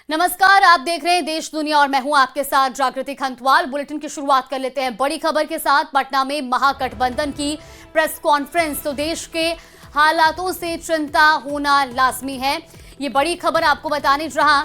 नमस्कार, आप देख रहे हैं देश दुनिया और मैं हूं आपके साथ जागृति खंतवाल। बुलेटिन की शुरुआत कर लेते हैं बड़ी खबर के साथ। पटना में महागठबंधन की प्रेस कॉन्फ्रेंस। तो देश के हालातों से चिंता होना लाजमी है, ये बड़ी खबर आपको बताने। जहां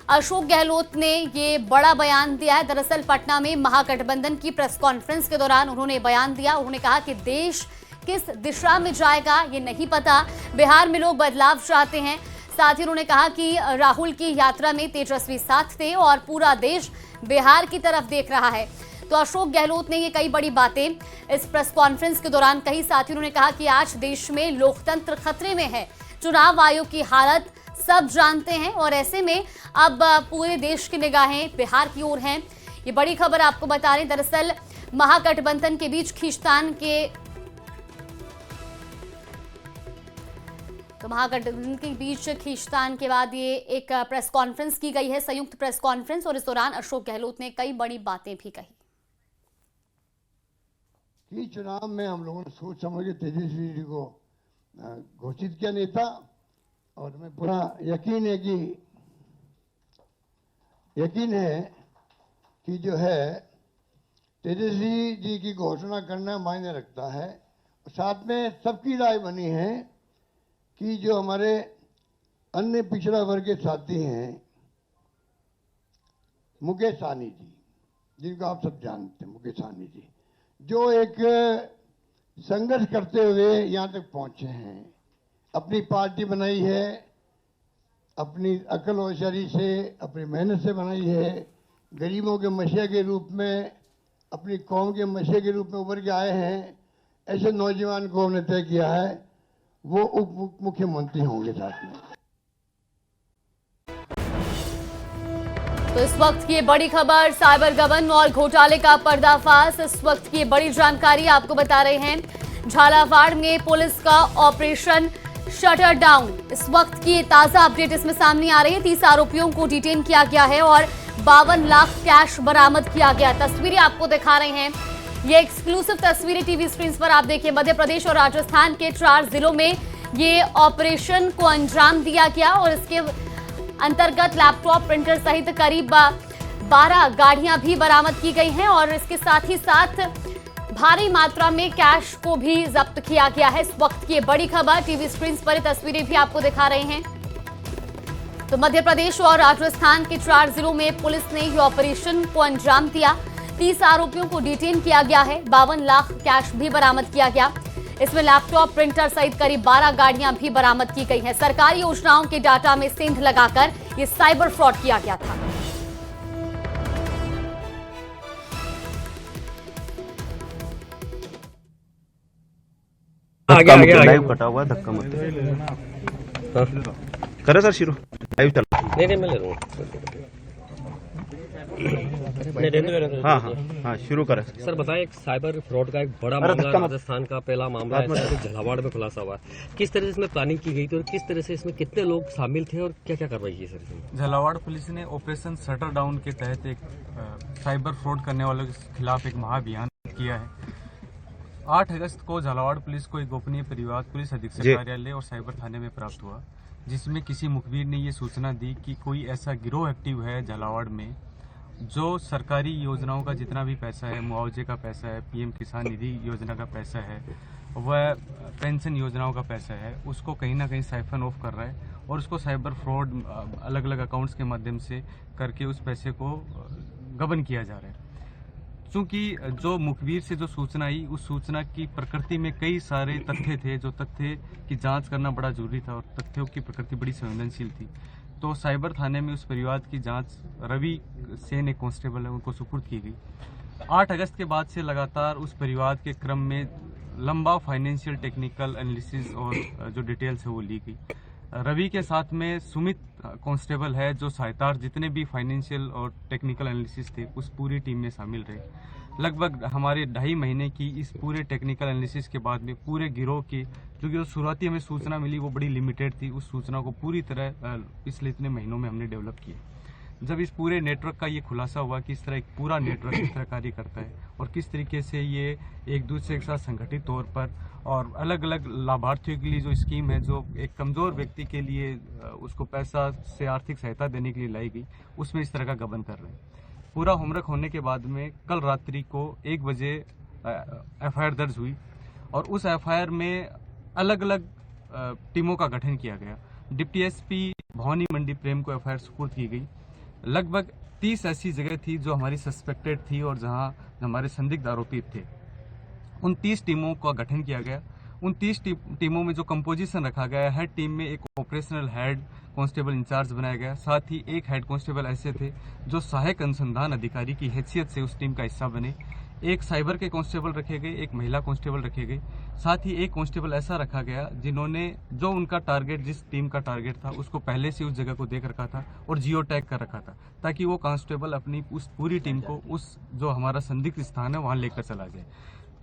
अशोक गहलोत ने ये बड़ा बयान दिया है। दरअसल पटना में महागठबंधन की प्रेस कॉन्फ्रेंस के दौरान उन्होंने बयान दिया। उन्होंने कहा कि देश किस दिशा में जाएगा ये नहीं पता, बिहार में लोग बदलाव चाहते हैं। साथ ही उन्होंने कहा कि राहुल की यात्रा में तेजस्वी साथ थे और पूरा देश बिहार की तरफ देख रहा है। तो अशोक गहलोत ने ये कई बड़ी बातें इस प्रेस कॉन्फ्रेंस के दौरान कही। साथ ही उन्होंने कहा कि आज देश में लोकतंत्र खतरे में है। चुनाव आयोग की हालत सब जानते हैं और ऐसे में अब पूरे देश की निगाहें बिहार की ओर हैं। ये बड़ी खबर आपको बता रहे हैं। दरअसल महागठबंधन के बीच खींचतान के बाद ये एक प्रेस कॉन्फ्रेंस की गई है, संयुक्त प्रेस कॉन्फ्रेंस, और इस दौरान अशोक गहलोत ने कई बड़ी बातें भी कही। कि चुनाव में हम लोगों ने सोच समझ के तेजस्वी जी को घोषित किया नेता, और हमें पूरा यकीन है कि जो है तेजस्वी जी की घोषणा करना मायने रखता है। साथ में सबकी राय बनी है कि जो हमारे अन्य पिछड़ा वर्ग के साथी हैं, मुकेश सहनी जी, जिनको आप सब जानते हैं, मुकेश सहनी जी जो एक संघर्ष करते हुए यहाँ तक पहुंचे हैं, अपनी पार्टी बनाई है, अपनी अकल होशियारी से, अपनी मेहनत से बनाई है, गरीबों के मसीहा के रूप में, अपनी कौम के मसीहा के रूप में उभर के आए हैं। ऐसे नौजवान को हमने तय किया है वो उप मुख्यमंत्री होंगे साथ में। तो इस वक्त की बड़ी खबर, साइबर गबन और घोटाले का पर्दाफाश। इस वक्त की बड़ी जानकारी आपको बता रहे हैं। झालावाड़ में पुलिस का ऑपरेशन शटर डाउन, इस वक्त की ताजा अपडेट इसमें सामने आ रही है। 30 आरोपियों को डिटेन किया गया है और 52 लाख कैश बरामद किया गया। तस्वीरें आपको दिखा रहे हैं, ये एक्सक्लूसिव तस्वीरें टीवी स्क्रीन पर आप देखिए। मध्य प्रदेश और राजस्थान के 4 जिलों में ये ऑपरेशन को अंजाम दिया गया और इसके अंतर्गत लैपटॉप, प्रिंटर सहित करीब 12 गाड़ियां भी बरामद की गई हैं और इसके साथ ही साथ भारी मात्रा में कैश को भी जब्त किया गया है। इस वक्त की बड़ी खबर, टीवी स्क्रीन पर तस्वीरें भी आपको दिखा रहे हैं। तो मध्य प्रदेश और राजस्थान के 4 जिलों में पुलिस ने ये ऑपरेशन को अंजाम दिया। 30 आरोपियों को डिटेन किया गया है, 52 लाख कैश भी बरामद किया गया। इसमें लैपटॉप, प्रिंटर सहित करीब 12 गाड़ियां भी बरामद की गई हैं। सरकारी योजनाओं के डाटा में सेंध लगाकर ये साइबर फ्रॉड किया गया था। लाइव कटा हुआ, धक्का मत करे सर। शुरू लाइव चल। नहीं मैं ले रहा हूँ। हाँ शुरू करें सर। बताएं, एक साइबर फ्रॉड का एक बड़ा मामला राजस्थान का पहला मामला है, झालावाड़ में खुलासा हुआ। किस तरह से इसमें प्लानिंग की गई थी और किस तरह से इसमें कितने लोग शामिल थे और क्या क्या कार्रवाई की सर? झालावाड़ पुलिस ने ऑपरेशन शटर डाउन के तहत एक साइबर फ्रॉड करने वालों के खिलाफ एक महाअभियान किया है। 8 अगस्त को झालावाड़ पुलिस को एक गोपनीय परिवाद पुलिस अधीक्षक कार्यालय और साइबर थाने में प्राप्त हुआ, जिसमें किसी मुखबिर ने ये सूचना दी कि कोई ऐसा गिरोह एक्टिव है झालावाड़ में जो सरकारी योजनाओं का जितना भी पैसा है, मुआवजे का पैसा है, पीएम किसान निधि योजना का पैसा है, वह पेंशन योजनाओं का पैसा है, उसको कहीं ना कहीं साइफन ऑफ कर रहा है और उसको साइबर फ्रॉड अलग अलग अकाउंट्स के माध्यम से करके उस पैसे को गबन किया जा रहा है। चूँकि जो मुखबिर से जो सूचना आई, उस सूचना की प्रकृति में कई सारे तथ्य थे, जो तथ्य की जांच करना बड़ा जरूरी था और तथ्यों की प्रकृति बड़ी संवेदनशील थी। तो साइबर थाने में उस परिवार की जांच रवि सेन एक कांस्टेबल है, उनको सुपुर्द की गई। 8 अगस्त के बाद से लगातार उस परिवार के क्रम में लंबा फाइनेंशियल टेक्निकल एनालिसिस और जो डिटेल्स है वो ली गई। रवि के साथ में सुमित कांस्टेबल है, जो सहायता जितने भी फाइनेंशियल और टेक्निकल एनालिसिस थे उस पूरी टीम में शामिल रहे। लगभग हमारे 2.5 महीने की इस पूरे टेक्निकल एनालिसिस के बाद में पूरे गिरोह की जो शुरुआती हमें सूचना मिली वो बड़ी लिमिटेड थी, उस सूचना को पूरी तरह इसलिए इतने महीनों में हमने डेवलप किया। जब इस पूरे नेटवर्क का ये खुलासा हुआ कि इस तरह एक पूरा नेटवर्क इस तरह कार्य करता है और किस तरीके से ये एक दूसरे के साथ संगठित तौर पर और अलग अलग लाभार्थियों के लिए जो स्कीम है, जो एक कमज़ोर व्यक्ति के लिए उसको पैसा से आर्थिक सहायता देने के लिए लाई गई, उसमें इस तरह का गबन कर रहे हैं। पूरा होमवर्क होने के बाद में कल रात्रि को 1 बजे FIR दर्ज हुई और उस FIR में अलग अलग टीमों का गठन किया गया। डिप्टी SP भवानी मंडी प्रेम को FIR सुपुर्द की गई। लगभग 30 ऐसी जगह थी जो हमारी सस्पेक्टेड थी और जहां हमारे संदिग्ध आरोपी थे। उन 30 टीमों का गठन किया गया। उन 30 टीमों में जो कंपोजिशन रखा गया, हर टीम में एक ऑपरेशनल हेड कांस्टेबल इंचार्ज बनाया गया। साथ ही एक हेड कांस्टेबल ऐसे थे जो सहायक अनुसंधान अधिकारी की हैसियत से उस टीम का हिस्सा बने। एक साइबर के कांस्टेबल रखे गए, एक महिला कांस्टेबल रखे गए। साथ ही एक कांस्टेबल ऐसा रखा गया जिन्होंने जो उनका टारगेट, जिस टीम का टारगेट था, उसको पहले से उस जगह को देख रखा था और जियो टैग कर रखा था, ताकि वो कांस्टेबल अपनी उस पूरी टीम को उस जो हमारा संदिग्ध स्थान है वहां लेकर चला जाए।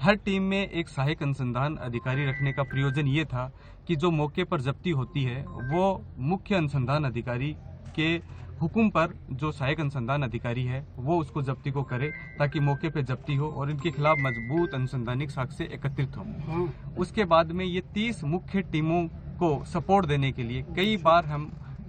हर टीम में एक सहायक अनुसंधान अधिकारी रखने का प्रयोजन ये था कि जो मौके पर जब्ती होती है वो मुख्य अनुसंधान अधिकारी के हुक्म पर जो सहायक अनुसंधान अधिकारी है वो उसको जब्ती को करे, ताकि मौके पे जब्ती हो और इनके खिलाफ मजबूत अनुसंधानिक साक्ष्य एकत्रित हो। उसके बाद में ये 30 मुख्य टीमों को सपोर्ट देने के लिए कई बार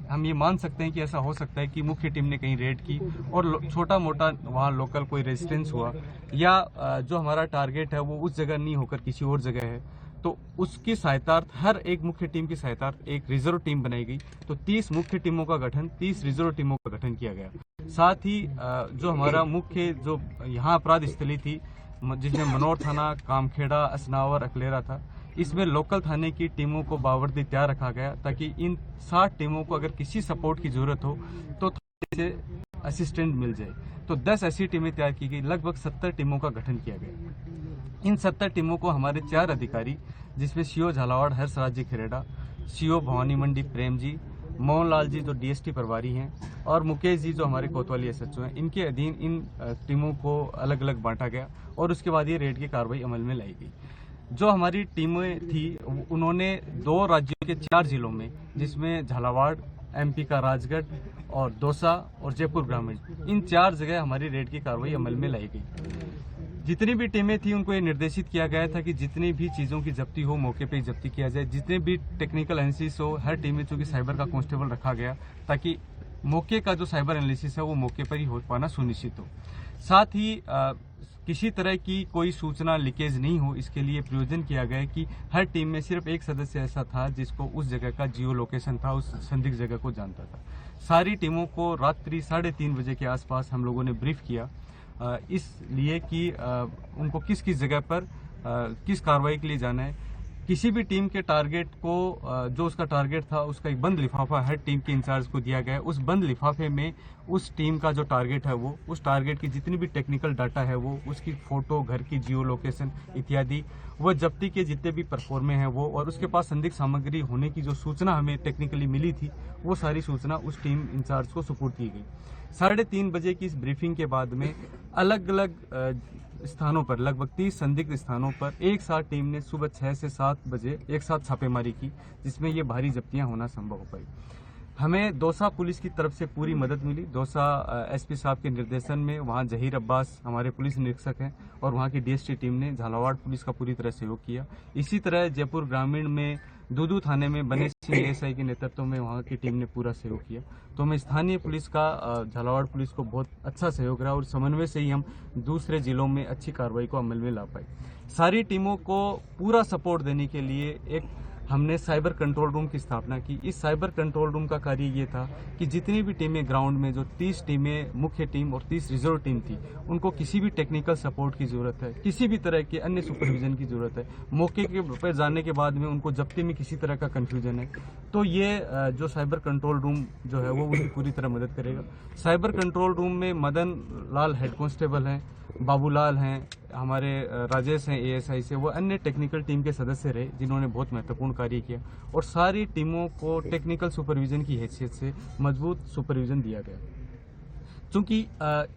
हम ये मान सकते हैं कि ऐसा हो सकता है कि मुख्य टीम ने कहीं रेड की और छोटा मोटा वहाँ लोकल कोई रेजिस्टेंस हुआ, या जो हमारा टारगेट है वो उस जगह नहीं होकर किसी और जगह है, तो उसकी सहायतार्थ हर एक मुख्य टीम की सहायतार्थ एक रिजर्व टीम बनाई गई। तो 30 मुख्य टीमों का गठन, 30 रिजर्व टीमों का गठन किया गया। साथ ही जो हमारा मुख्य जो यहाँ अपराध स्थली थी, जिसमें मनोर थाना, कामखेड़ा, असनावर, अकलेरा था, इसमें लोकल थाने की टीमों को बावर्दी तैयार रखा गया, ताकि इन 60 टीमों को अगर किसी सपोर्ट की जरूरत हो तो थाने से असिस्टेंट मिल जाए। तो 10 ऐसी टीमें तैयार की गई। लगभग 70 टीमों का गठन किया गया। इन 70 टीमों को हमारे 4 अधिकारी, जिसमें CO झालावाड़ हर्षराज जी खेरेडा, CO भवानी मंडी प्रेम जी, मोहनलाल जी जो DST प्रभारी हैं, और मुकेश जी जो हमारे कोतवाली SHO हैं, इनके अधीन इन टीमों को अलग अलग बांटा गया और उसके बाद ये रेड की कार्रवाई अमल में लाई गई। जो हमारी टीमें थी उन्होंने 2 राज्यों के 4 जिलों में, जिसमें झालावाड़, MP का राजगढ़ और दौसा और जयपुर ग्रामीण, इन 4 जगह हमारी रेड की कार्रवाई अमल में लाई गई। जितनी भी टीमें थी उनको ये निर्देशित किया गया था कि जितनी भी चीज़ों की जब्ती हो मौके पे ही जब्ती किया जाए। जितने भी टेक्निकल एनालिसिस हो, हर टीम में चूंकि साइबर का कांस्टेबल रखा गया, ताकि मौके का जो साइबर एनालिसिस है वो मौके पर ही हो पाना सुनिश्चित हो। साथ ही किसी तरह की कोई सूचना लीकेज नहीं हो, इसके लिए प्रयोजन किया गया कि हर टीम में सिर्फ एक सदस्य ऐसा था जिसको उस जगह का जियो लोकेशन था, उस संदिग्ध जगह को जानता था। सारी टीमों को रात्रि 3:30 बजे के आसपास हम लोगों ने ब्रीफ किया, इसलिए कि उनको किस किस जगह पर किस कार्रवाई के लिए जाना है। किसी भी टीम के टारगेट को, जो उसका टारगेट था, उसका एक बंद लिफाफा हर टीम के इंचार्ज को दिया गया है। उस बंद लिफाफे में उस टीम का जो टारगेट है वो, उस टारगेट की जितनी भी टेक्निकल डाटा है वो, उसकी फोटो, घर की जियो लोकेशन इत्यादि, वो जब्ती के जितने भी परफॉर्मे हैं वो, और उसके पास संदिग्ध सामग्री होने की जो सूचना हमें टेक्निकली मिली थी, वो सारी सूचना उस टीम इंचार्ज को सुपुर्द की गई। 3:30 बजे की इस ब्रीफिंग के बाद में अलग अलग स्थानों पर, लगभग 30 संदिग्ध स्थानों पर एक साथ टीम ने सुबह 6 से 7 बजे एक साथ छापेमारी की, जिसमें ये भारी जब्तियां होना संभव हो पाई। हमें दौसा पुलिस की तरफ से पूरी मदद मिली। दौसा SP साहब के निर्देशन में वहाँ जहीर अब्बास हमारे पुलिस निरीक्षक हैं और वहाँ की DST टीम ने झालावाड़ पुलिस का पूरी तरह सहयोग किया। इसी तरह जयपुर ग्रामीण में दूदू थाने में बने सिंह ASI के नेतृत्व में वहाँ की टीम ने पूरा सहयोग किया। तो हमें स्थानीय पुलिस का, झालावाड़ पुलिस को बहुत अच्छा सहयोग रहा और समन्वय से ही हम दूसरे जिलों में अच्छी कार्रवाई को अमल में ला पाए। सारी टीमों को पूरा सपोर्ट देने के लिए एक हमने साइबर कंट्रोल रूम की स्थापना की। इस साइबर कंट्रोल रूम का कार्य ये था कि जितनी भी टीमें ग्राउंड में, जो 30 टीमें मुख्य टीम और 30 रिजर्व टीम थी, उनको किसी भी टेक्निकल सपोर्ट की जरूरत है, किसी भी तरह के अन्य सुपरविजन की जरूरत है, मौके के पर जाने के बाद में उनको जब्ती में किसी तरह का कंफ्यूजन है, तो ये जो साइबर कंट्रोल रूम जो है वो उनकी पूरी तरह मदद करेगा। साइबर कंट्रोल रूम में मदन लाल हेड कांस्टेबल हैं, बाबूलाल हैं, हमारे राजेश हैं ASI से, वो अन्य टेक्निकल टीम के सदस्य रहे जिन्होंने बहुत महत्वपूर्ण कार्य किया और सारी टीमों को टेक्निकल सुपरविजन की हैसियत से मजबूत सुपरविजन दिया गया। चूंकि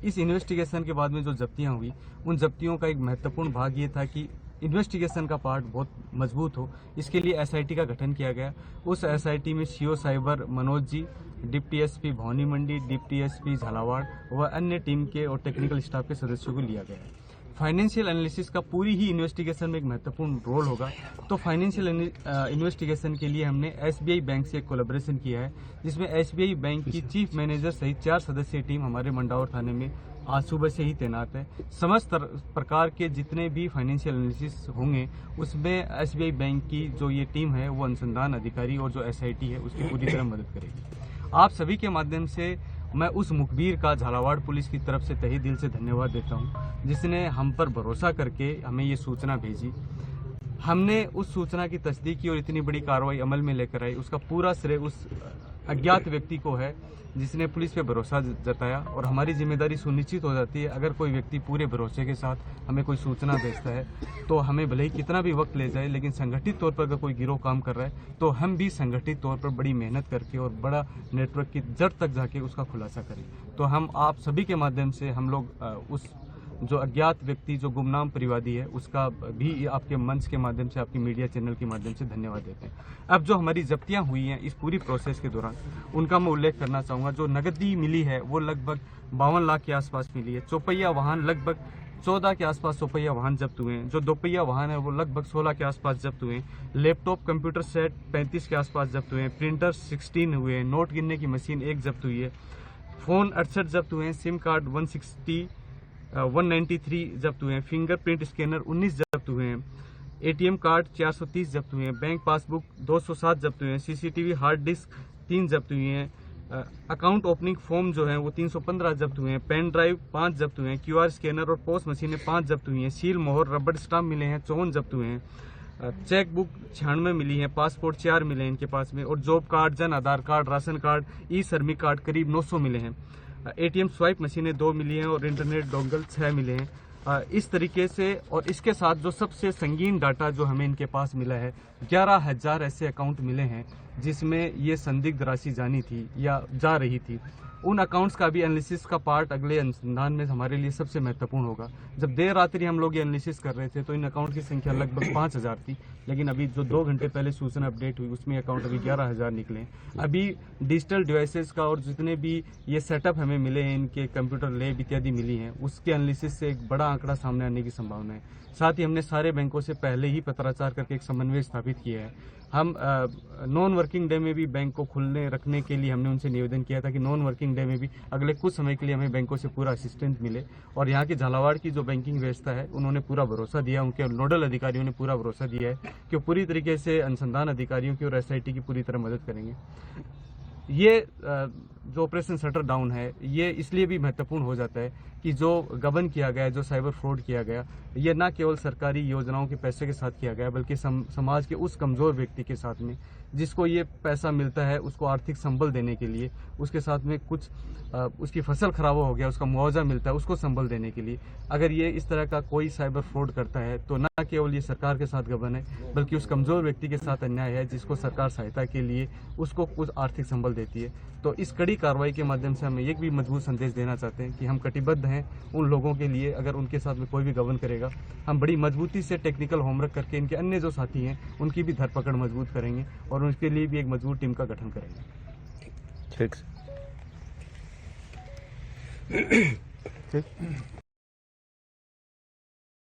इस इन्वेस्टिगेशन के बाद में जो जब्तियां हुई, उन जब्तियों का एक महत्वपूर्ण भाग ये था कि इन्वेस्टिगेशन का पार्ट बहुत मजबूत हो, इसके लिए SIT का गठन किया गया। उस SIT में CO cyber Manoj ji, deputy SP Bhavani मंडी, डिप्टी एसपी झालावाड़ व अन्य टीम के और टेक्निकल स्टाफ के सदस्यों को लिया गया है। फाइनेंशियल एनालिसिस का पूरी ही इन्वेस्टिगेशन में एक महत्वपूर्ण रोल होगा। तो फाइनेंशियल इन्वेस्टिगेशन के लिए हमने एसबीआई बैंक से एक कोलैबोरेशन किया है, जिसमें एसबीआई बैंक की चीफ मैनेजर सहित 4 सदस्यीय टीम हमारे मंडावर थाने में आज सुबह से ही तैनात है। समस्त प्रकार के जितने भी फाइनेंशियल एनालिसिस होंगे उसमें एसबीआई बैंक की जो ये टीम है वो अनुसंधान अधिकारी और जो एसआईटी है उसकी पूरी तरह मदद करेगी। आप सभी के माध्यम से मैं उस मुखबिर का झालावाड़ पुलिस की तरफ से तहे दिल से धन्यवाद देता हूं, जिसने हम पर भरोसा करके हमें ये सूचना भेजी। हमने उस सूचना की तस्दीक की और इतनी बड़ी कार्रवाई अमल में लेकर आई। उसका पूरा श्रेय उस अज्ञात व्यक्ति को है जिसने पुलिस पे भरोसा जताया, और हमारी जिम्मेदारी सुनिश्चित हो जाती है अगर कोई व्यक्ति पूरे भरोसे के साथ हमें कोई सूचना भेजता है तो हमें भले ही कितना भी वक्त ले जाए, लेकिन संगठित तौर पर अगर कोई गिरोह काम कर रहा है तो हम भी संगठित तौर पर बड़ी मेहनत करके और बड़ा नेटवर्क की जड़ तक जाके उसका खुलासा करें। तो हम आप सभी के माध्यम से हम लोग उस जो अज्ञात व्यक्ति जो गुमनाम परिवादी है उसका भी आपके मंच के माध्यम से, आपकी मीडिया चैनल के माध्यम से धन्यवाद देते हैं। अब जो हमारी जब्तियां हुई हैं इस पूरी प्रोसेस के दौरान उनका मैं उल्लेख करना चाहूँगा। जो नकदी मिली है वो लगभग 52 लाख के आसपास मिली है। चौपहिया वाहन लगभग 14 के आसपास चौपहिया वाहन जब्त हुए हैं। जो दोपहिया वाहन है वो लगभग 16 के आसपास जब्त हुए हैं। लैपटॉप कंप्यूटर सेट 35 के आसपास जब्त हुए हैं। प्रिंटर 16 हुए हैं। नोट गिनने की मशीन 1 जब्त हुई है। फ़ोन 68 जब्त हुए हैं। सिम कार्ड 193 जब्त हुए हैं। फिंगरप्रिंट स्कैनर 19 जब्त हुए हैं। एटीएम कार्ड 430 जब्त हुए हैं। बैंक पासबुक 207 जब्त हुए हैं। सीसीटीवी हार्ड डिस्क 3 जब्त हुई हैं। अकाउंट ओपनिंग फॉर्म जो है वो 315 जब्त हुए हैं। पेन ड्राइव 5 जब्त हुए हैं। क्यूआर स्कैनर और पोस्ट मशीनें 5 जब्त हुई हैं। सील मोहर रबड़ स्टाम्प मिले हैं 54 जब्त हुए हैं। चेक बुक 96 मिली है। पासपोर्ट 4 मिले हैं इनके पास में, और job card, Jan Aadhaar card, ration card, ई श्रमिक कार्ड करीब 900 मिले हैं। एटीएम स्वाइप मशीनें 2 मिली हैं और इंटरनेट डोंगल 6 मिले हैं। इस तरीके से, और इसके साथ जो सबसे संगीन डाटा जो हमें इनके पास मिला है, 11,000 ऐसे अकाउंट मिले हैं जिसमें ये संदिग्ध राशि जानी थी या जा रही थी। उन अकाउंट्स का भी एनालिसिस का पार्ट अगले अनुसंधान में हमारे लिए सबसे महत्वपूर्ण होगा। जब देर रात्रि हम लोग ये एनालिसिस कर रहे थे तो इन अकाउंट की संख्या लगभग 5,000 थी, लेकिन अभी जो 2 घंटे पहले सूचना अपडेट हुई उसमें अकाउंट अभी 11,000 निकले हैं। अभी डिजिटल डिवाइसेस का और जितने भी ये सेटअप हमें मिले हैं, इनके कंप्यूटर लैब इत्यादि मिली हैं, उसके एनालिसिस से एक बड़ा आंकड़ा सामने आने की संभावना है। साथ ही हमने सारे बैंकों से पहले ही पत्राचार करके एक समन्वय स्थापित किया है। हम नॉन वर्किंग डे में भी बैंक को खुलने रखने के लिए हमने उनसे निवेदन किया था कि नॉन वर्किंग डे में भी अगले कुछ समय के लिए हमें बैंकों से पूरा असिस्टेंस मिले, और यहाँ की झालावाड़ की जो बैंकिंग व्यवस्था है उन्होंने पूरा भरोसा दिया, उनके नोडल अधिकारियों ने पूरा भरोसा दिया है कि वो पूरी तरीके से अनुसंधान अधिकारियों की और एसआईटी की पूरी तरह मदद करेंगे। ये जो ऑपरेशन शटर डाउन है ये इसलिए भी महत्वपूर्ण हो जाता है कि जो गबन किया गया, जो साइबर फ्रॉड किया गया, ये न केवल सरकारी योजनाओं के पैसे के साथ किया गया बल्कि समाज के उस कमजोर व्यक्ति के साथ में जिसको ये पैसा मिलता है उसको आर्थिक संबल देने के लिए, उसके साथ में कुछ उसकी फसल खराब हो गया उसका मुआवजा मिलता है उसको संबल देने के लिए। अगर ये इस तरह का कोई साइबर फ्रॉड करता है तो न केवल ये सरकार के साथ गबन है बल्कि उस कमजोर व्यक्ति के साथ अन्याय है जिसको सरकार सहायता के लिए उसको कुछ आर्थिक संबल देती है। तो इस कड़ी कार्रवाई के माध्यम से हम एक भी मजबूत संदेश देना चाहते हैं कि हम कटिबद्ध हैं उन लोगों के लिए, अगर उनके साथ में कोई भी गबन करेगा हम बड़ी मजबूती से टेक्निकल होमवर्क करके इनके अन्य जो साथी हैं उनकी भी धरपकड़ मजबूत करेंगे और उनके लिए भी एक मजबूत टीम का गठन करेंगे। ठीक।